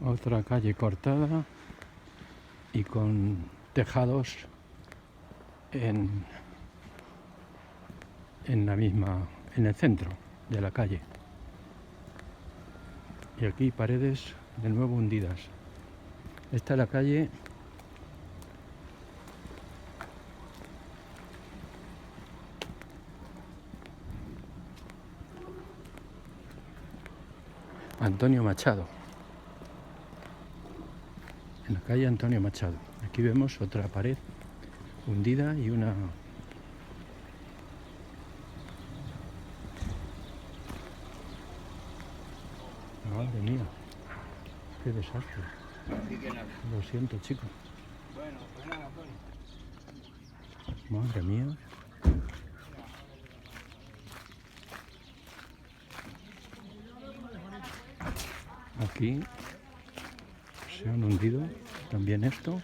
Otra calle cortada y con tejados en el centro de la calle. Y aquí paredes de nuevo hundidas. Esta es la calle Antonio Machado. En la calle Antonio Machado. Aquí vemos otra pared hundida y una... Madre mía, qué desastre. Lo siento, chicos. Bueno, pues nada, Tony. Madre mía. Aquí se han hundido también esto.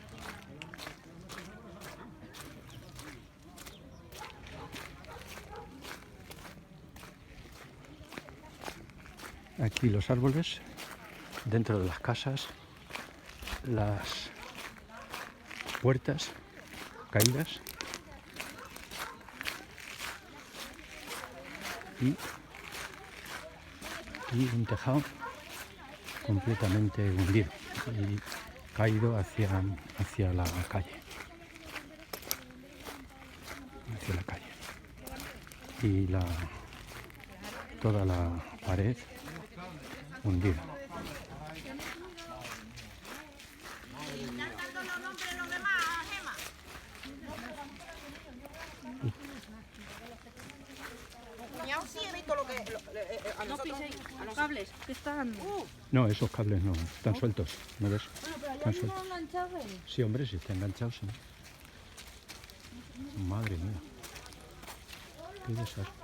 Aquí los árboles, dentro de las casas, las puertas caídas y un tejado completamente hundido y caído hacia la calle. Hacia la calle. Y toda la pared hundida. Sí, he visto lo que a nosotros, Los cables que están... No, esos cables no, están sueltos, ¿no ves? Bueno, pero Están allá sueltos. no enganchado él. Sí, hombre, sí está enganchado, sí. Madre mía. Qué desastre.